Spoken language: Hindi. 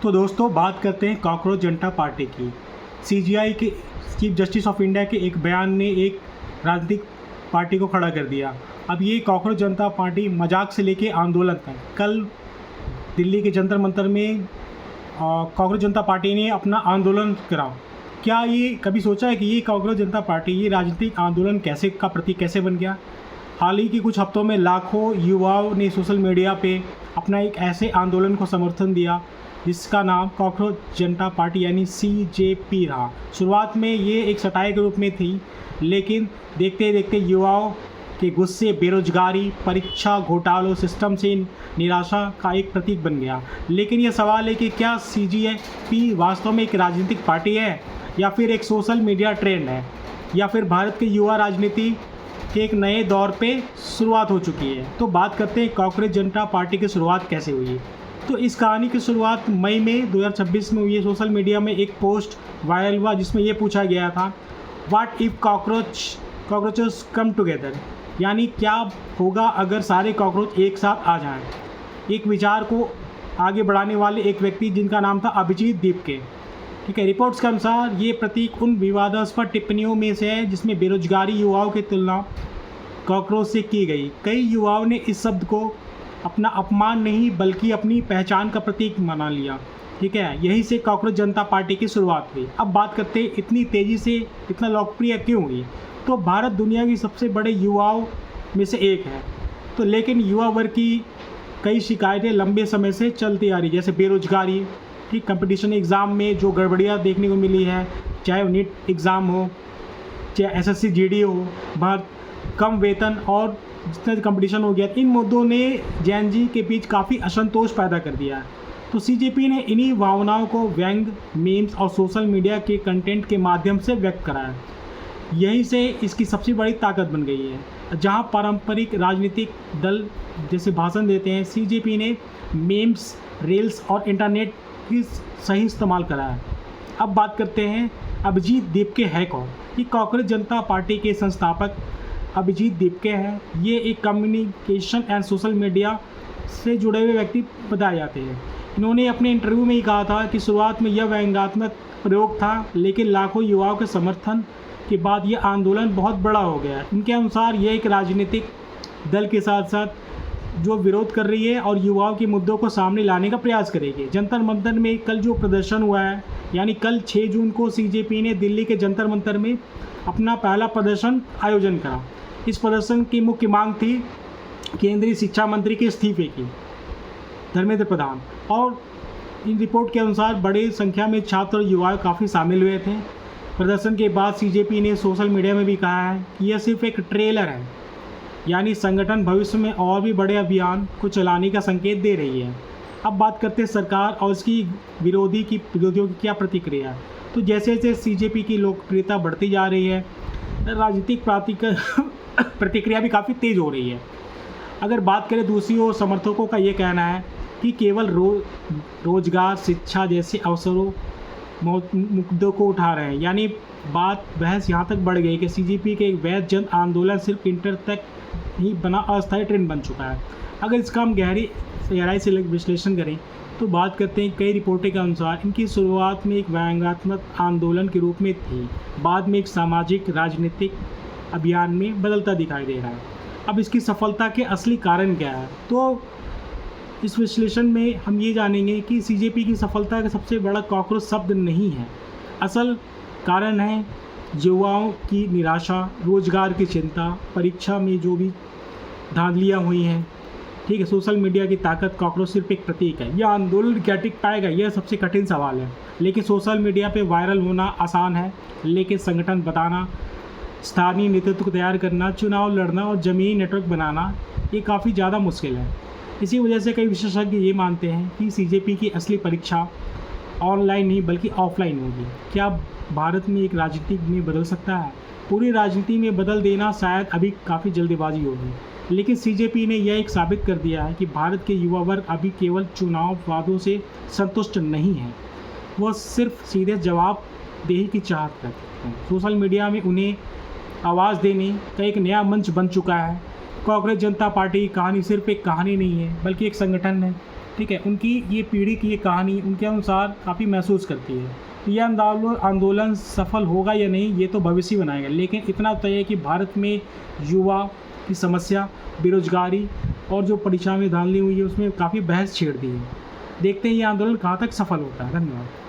तो दोस्तों बात करते हैं कॉकरोच जनता पार्टी की। सीजीआई के चीफ जस्टिस ऑफ इंडिया के एक बयान ने एक राजनीतिक पार्टी को खड़ा कर दिया। अब ये कॉकरोच जनता पार्टी मजाक से लेके आंदोलन तक। कल दिल्ली के जंतर मंतर में कॉकरोच जनता पार्टी ने अपना आंदोलन करा। क्या ये कभी सोचा है कि ये कॉकरोच जनता पार्टी ये राजनीतिक आंदोलन का प्रतीक कैसे बन गया? हाल ही के कुछ हफ्तों में लाखों युवाओं ने सोशल मीडिया पे अपना एक ऐसे आंदोलन को समर्थन दिया जिसका नाम कॉकरोच जनता पार्टी यानी CJP रहा। शुरुआत में ये एक सटाई के रूप में थी, लेकिन देखते देखते युवाओं के गुस्से, बेरोजगारी, परीक्षा घोटालों, सिस्टम से निराशा का एक प्रतीक बन गया। लेकिन यह सवाल है कि क्या CJP वास्तव में एक राजनीतिक पार्टी है या फिर एक सोशल मीडिया ट्रेंड है, या फिर भारत के युवा राजनीति के एक नए दौर पे शुरुआत हो चुकी है? तो बात करते हैं कॉकरोच जनता पार्टी की शुरुआत कैसे हुई। तो इस कहानी की शुरुआत मई में 2026 में हुई है। सोशल मीडिया में एक पोस्ट वायरल हुआ जिसमें ये पूछा गया था, what if cockroaches come together, यानी क्या होगा अगर सारे कॉकरोच एक साथ आ जाएं। एक विचार को आगे बढ़ाने वाले एक व्यक्ति जिनका नाम था अभिजीत दीपके। ठीक है, रिपोर्ट्स के अनुसार ये प्रतीक उन विवादास्पद टिप्पणियों में से है जिसमें बेरोजगारी युवाओं की तुलना कॉकरोच से की गई। कई युवाओं ने इस शब्द को अपना अपमान नहीं बल्कि अपनी पहचान का प्रतीक माना लिया। ठीक है, यही से कॉकरोच जनता पार्टी की शुरुआत हुई। अब बात करते हैं इतनी तेज़ी से इतना लोकप्रिय क्यों हुई। तो भारत दुनिया की सबसे बड़े युवाओं में से एक है, तो लेकिन युवा वर्ग की कई शिकायतें लंबे समय से चलती आ रही, जैसे बेरोजगारी, ठीक, कंपटीशन एग्ज़ाम में जो गड़बड़ियाँ देखने को मिली है, चाहे वो नीट एग्ज़ाम हो, चाहे SSC GD हो, भारत कम वेतन और जितना कंपटीशन हो गया, इन मुद्दों ने जैन जी के बीच काफ़ी असंतोष पैदा कर दिया है। तो CJP ने इन्हीं भावनाओं को व्यंग, मीम्स और सोशल मीडिया के कंटेंट के माध्यम से व्यक्त करा है। यहीं से इसकी सबसे बड़ी ताकत बन गई है। जहां पारंपरिक राजनीतिक दल जैसे भाषण देते हैं, CJP ने मीम्स, रील्स और इंटरनेट की सही इस्तेमाल करा है। अब बात करते हैं अभिजीत दीपके है कौन। ये कॉकरोच जनता पार्टी के संस्थापक अभिजीत दीपके हैं। ये एक कम्युनिकेशन एंड सोशल मीडिया से जुड़े हुए व्यक्ति बताए जाते हैं। इन्होंने अपने इंटरव्यू में ही कहा था कि शुरुआत में यह व्यंग्यात्मक प्रयोग था, लेकिन लाखों युवाओं के समर्थन के बाद यह आंदोलन बहुत बड़ा हो गया। इनके अनुसार यह एक राजनीतिक दल के साथ साथ जो विरोध कर रही है और युवाओं के मुद्दों को सामने लाने का प्रयास करेगी। जंतर मंतर में कल जो प्रदर्शन हुआ है, यानी कल 6 जून को CJP ने दिल्ली के जंतर मंतर में अपना पहला प्रदर्शन आयोजन करा। इस प्रदर्शन की मुख्य मांग थी केंद्रीय शिक्षा मंत्री के इस्तीफे की, धर्मेंद्र प्रधान। और इन रिपोर्ट के अनुसार बड़ी संख्या में छात्र और युवा काफ़ी शामिल हुए थे। प्रदर्शन के बाद CJP ने सोशल मीडिया में भी कहा है कि यह सिर्फ एक ट्रेलर है, यानी संगठन भविष्य में और भी बड़े अभियान को चलाने का संकेत दे रही है। अब बात करते हैं सरकार और इसकी विरोधियों की क्या प्रतिक्रिया है। तो जैसे जैसे CJP की लोकप्रियता बढ़ती जा रही है, राजनीतिक प्रतिक्रिया भी काफ़ी तेज़ हो रही है। अगर बात करें दूसरी ओर, समर्थकों का ये कहना है कि केवल रोजगार, शिक्षा जैसे अवसरों मुद्दों को उठा रहे हैं। यानी बहस यहाँ तक बढ़ गई कि CJP के एक वैध जन आंदोलन सिर्फ इंटर तक ही बना अस्थायी ट्रेंड बन चुका है। अगर इसका हम गहराई से विश्लेषण करें तो बात करते हैं, कई रिपोर्टों के अनुसार इनकी शुरुआत में एक व्यंग्यात्मक आंदोलन के रूप में थी, बाद में एक सामाजिक राजनीतिक अभियान में बदलता दिखाई दे रहा है। अब इसकी सफलता के असली कारण क्या है, तो इस विश्लेषण में हम ये जानेंगे कि CJP की सफलता का सबसे बड़ा कॉकरोच शब्द नहीं है। असल कारण है युवाओं की निराशा, रोजगार की चिंता, परीक्षा में जो भी धांधलियाँ हुई हैं। ठीक है, सोशल मीडिया की ताकत। कॉकरोच सिर्फ एक प्रतीक है। यह आंदोलन क्या टिक पाएगा, यह सबसे कठिन सवाल है। लेकिन सोशल मीडिया पे वायरल होना आसान है, लेकिन संगठन बताना, स्थानीय नेतृत्व को तैयार करना, चुनाव लड़ना और ज़मीनी नेटवर्क बनाना, ये काफ़ी ज़्यादा मुश्किल है। इसी वजह से कई विशेषज्ञ ये मानते हैं कि CJP की असली परीक्षा ऑनलाइन नहीं बल्कि ऑफलाइन होगी। क्या भारत में एक राजनीति में बदल सकता है? पूरी राजनीति में बदल देना शायद अभी काफ़ी जल्दबाजी होगी, लेकिन CJP ने यह एक साबित कर दिया है कि भारत के युवा वर्ग अभी केवल चुनाव वादों से संतुष्ट नहीं है, वह सिर्फ सीधे जवाबदेही की चाहत रखते हैं। सोशल मीडिया में उन्हें आवाज़ देने का एक नया मंच बन चुका है। कॉकरोच जनता पार्टी की कहानी सिर्फ एक कहानी नहीं है बल्कि एक संगठन है ठीक है, उनकी ये पीढ़ी की ये कहानी उनके अनुसार काफ़ी महसूस करती है। तो ये आंदोलन सफल होगा या नहीं ये तो भविष्य बनाएगा, लेकिन इतना तय है कि भारत में युवा की समस्या, बेरोजगारी और जो परीक्षा में धांधली हुई है उसमें काफ़ी बहस छेड़ दी है। देखते हैं ये आंदोलन कहाँ तक सफल होता है। धन्यवाद।